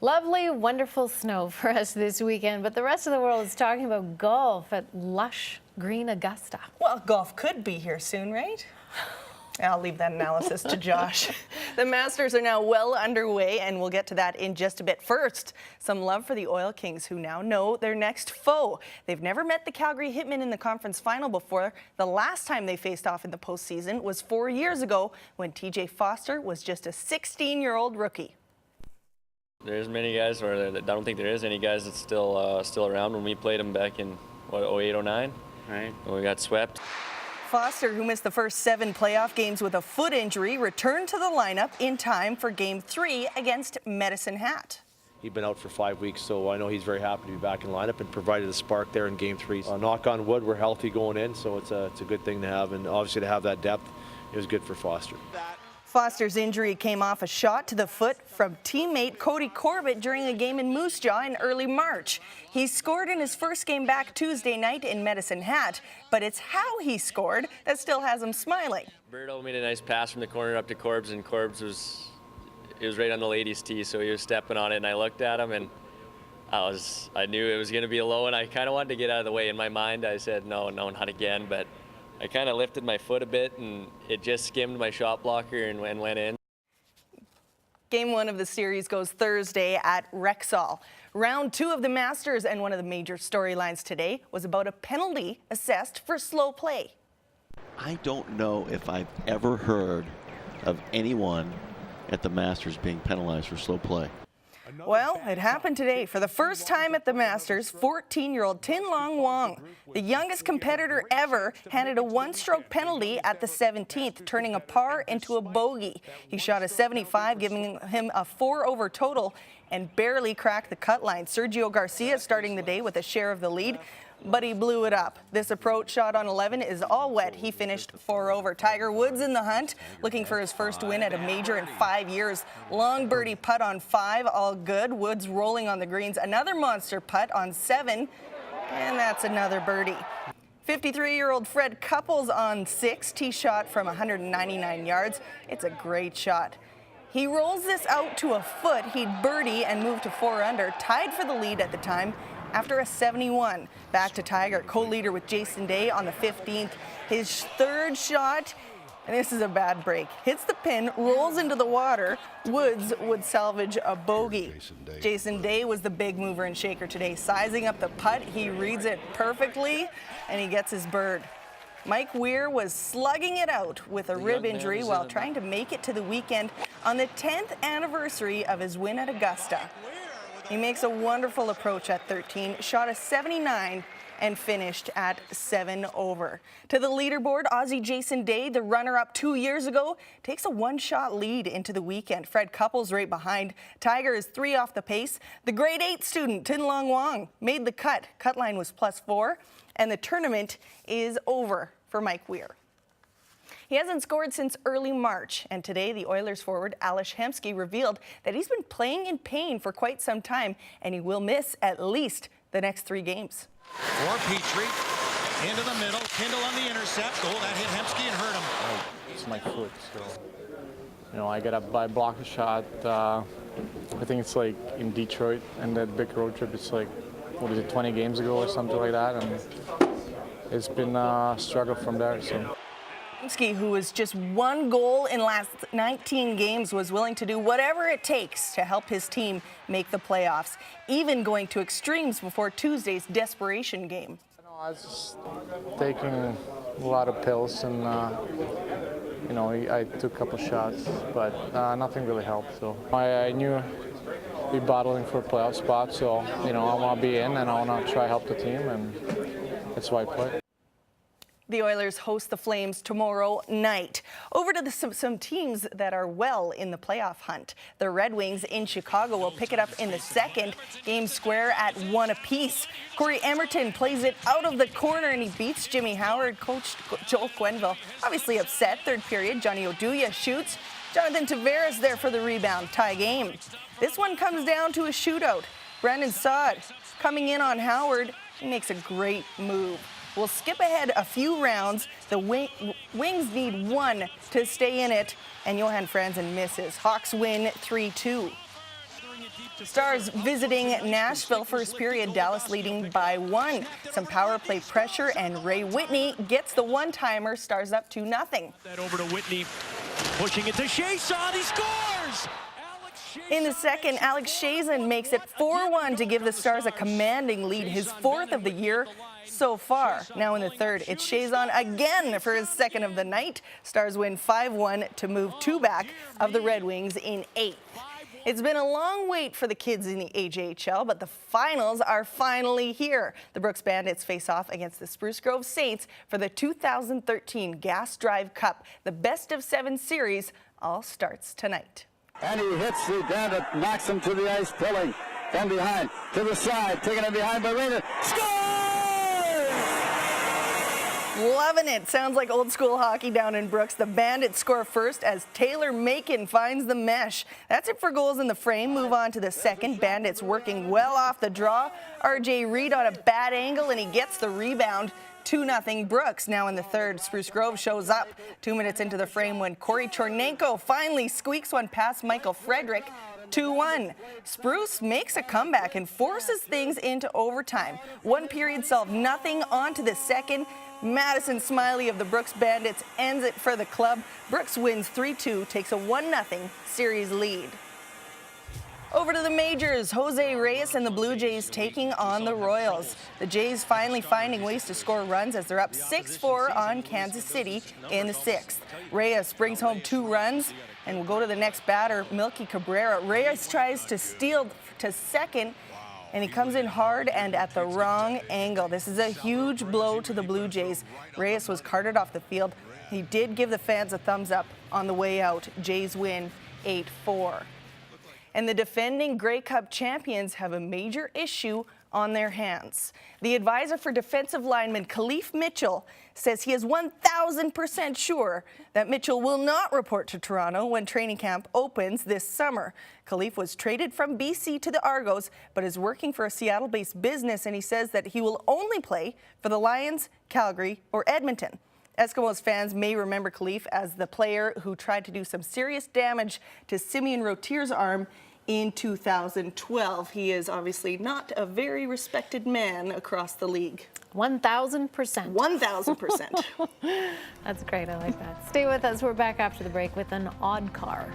Lovely, wonderful snow for us this weekend, but the rest of the world is talking about golf at lush green Augusta. Well, golf could be here soon, right? I'll leave that analysis to Josh. The Masters are now well underway, and we'll get to that in just a bit. First, some love for the Oil Kings, who now know their next foe. They've never met the Calgary Hitmen in the conference final before. The last time they faced off in the postseason was 4 years ago when TJ Foster was just a 16-year-old rookie. There's many guys, or I don't think there is any guys that's still around when we played them back in, what, 08, 09? Right. When we got swept. Foster, who missed the first 7 playoff games with a foot injury, returned to the lineup in time for Game 3 against Medicine Hat. He'd been out for 5 weeks, so I know he's very happy to be back in lineup and provided a spark there in Game 3. Knock on wood, we're healthy going in, so it's a good thing to have, and obviously to have that depth, it was good for Foster. Foster's injury came off a shot to the foot from teammate Cody Corbett during a game in Moose Jaw in early March. He scored in his first game back Tuesday night in Medicine Hat, but it's how he scored that still has him smiling. Berto made a nice pass from the corner up to Corbs, and Corbs was right on the ladies' tee, so he was stepping on it, and I looked at him, and I knew it was going to be a low, and I kind of wanted to get out of the way. In my mind, I said, no, not again, but I kind of lifted my foot a bit, and it just skimmed my shot blocker and went in. Game 1 of the series goes Thursday at Rexall. Round 2 of the Masters, and one of the major storylines today was about a penalty assessed for slow play. I don't know if I've ever heard of anyone at the Masters being penalized for slow play. Well, it happened today. For the first time at the Masters, 14-year-old Tin Long Wong, the youngest competitor ever, handed a one-stroke penalty at the 17th, turning a par into a bogey. He shot a 75, giving him a 4-over total, and barely cracked the cut line. Sergio Garcia starting the day with a share of the lead, but he blew it up. This approach shot on 11 is all wet. He finished 4 over. Tiger Woods in the hunt, looking for his first win at a major in 5 years. Long birdie putt on 5, all good. Woods rolling on the greens. Another monster putt on 7, and that's another birdie. 53-year-old Fred Couples on 6, tee shot from 199 yards. It's a great shot. He rolls this out to a foot. He'd birdie and move to 4 under, tied for the lead at the time after a 71. Back to Tiger, co-leader with Jason Day on the 15th. His third shot, and this is a bad break, hits the pin, rolls into the water. Woods would salvage a bogey. Jason Day was the big mover and shaker today, sizing up the putt. He reads it perfectly, and he gets his bird. Mike Weir was slugging it out with a rib injury while trying to make it to the weekend on the 10th anniversary of his win at Augusta. He makes a wonderful approach at 13, shot a 79, and finished at 7 over. To the leaderboard, Aussie Jason Day, the runner-up 2 years ago, takes a one-shot lead into the weekend. Fred Couples right behind. Tiger is 3 off the pace. The grade 8 student, Tin Long Wong, made the cut. Cut line was +4, and the tournament is over for Mike Weir. He hasn't scored since early March, and today the Oilers forward Ales Hemsky revealed that he's been playing in pain for quite some time, and he will miss at least the next 3 games. For Petrie, into the middle, Kindle on the intercept. Oh, that hit Hemsky and hurt him. It's my foot, so I blocked a shot. I think it's like in Detroit, and that big road trip. It's like, what is it, 20 games ago or something like that, and it's been a struggle from there. So. Hemsky, who was just 1 goal in last 19 games, was willing to do whatever it takes to help his team make the playoffs, even going to extremes before Tuesday's desperation game. I was just taking a lot of pills, and I took a couple shots, but nothing really helped. So I knew we'd be battling for a playoff spot, so I want to be in, and I want to try to help the team, and that's why I play. The Oilers host the Flames tomorrow night. Over to some teams that are well in the playoff hunt. The Red Wings in Chicago will pick it up in the second. Game square at 1 apiece. Corey Emerton plays it out of the corner, and he beats Jimmy Howard. Coach Joel Quenneville obviously upset. Third period, Johnny Oduya shoots. Jonathan Tavares there for the rebound. Tie game. This one comes down to a shootout. Brandon Saad coming in on Howard. He makes a great move. We'll skip ahead a few rounds. The Wings need 1 to stay in it, and Johan Franzen misses. Hawks win 3-2. Stars visiting Nashville first period, Dallas leading by 1. Some power play pressure and Ray Whitney gets the one-timer, Stars up 2-0. That over to Whitney, pushing it to Chason, he scores! In the second, Alex Chason makes it 4-1 to give the Stars a commanding lead, his 4th of the year so far. Now in the third, it's Chason again for his 2nd of the night. Stars win 5-1 to move 2 back of the Red Wings in 8th. It's been a long wait for the kids in the AJHL, but the finals are finally here. The Brooks Bandits face off against the Spruce Grove Saints for the 2013 Gas Drive Cup. The best of 7 series all starts tonight. And he hits the Bandit, knocks him to the ice, pulling from behind to the side, taking it behind by Rainer. Loving it. Sounds like old school hockey down in Brooks. The Bandits score first as Taylor Macon finds the mesh. That's it for goals in the frame. Move on to the second. Bandits working well off the draw. RJ Reed on a bad angle and he gets the rebound. 2-0 Brooks. Now in the third, Spruce Grove shows up 2 minutes into the frame when Corey Chornenko finally squeaks one past Michael Frederick. 2-1. Spruce makes a comeback and forces things into overtime. 1 period solved nothing. On to the second. Madison Smiley of the Brooks Bandits ends it for the club. Brooks wins 3-2, takes a 1-0 series lead. Over to the majors, Jose Reyes and the Blue Jays taking on the Royals. The Jays finally finding ways to score runs as they're up 6-4 on Kansas City in the 6th. Reyes brings home 2 runs, and we'll go to the next batter, Milky Cabrera. Reyes tries to steal to second, and he comes in hard and at the wrong angle. This is a huge blow to the Blue Jays. Reyes was carted off the field. He did give the fans a thumbs up on the way out. Jays win 8-4. And the defending Grey Cup champions have a major issue on their hands. The advisor for defensive lineman Khalif Mitchell says he is 1,000% sure that Mitchell will not report to Toronto when training camp opens this summer. Khalif was traded from BC to the Argos, but is working for a Seattle-based business, and he says that he will only play for the Lions, Calgary, or Edmonton. Eskimos fans may remember Khalif as the player who tried to do some serious damage to Simeon Rotier's arm in 2012. He is obviously not a very respected man across the league. 1,000%. 1,000%. That's great. I like that. Stay with us. We're back after the break with an odd car.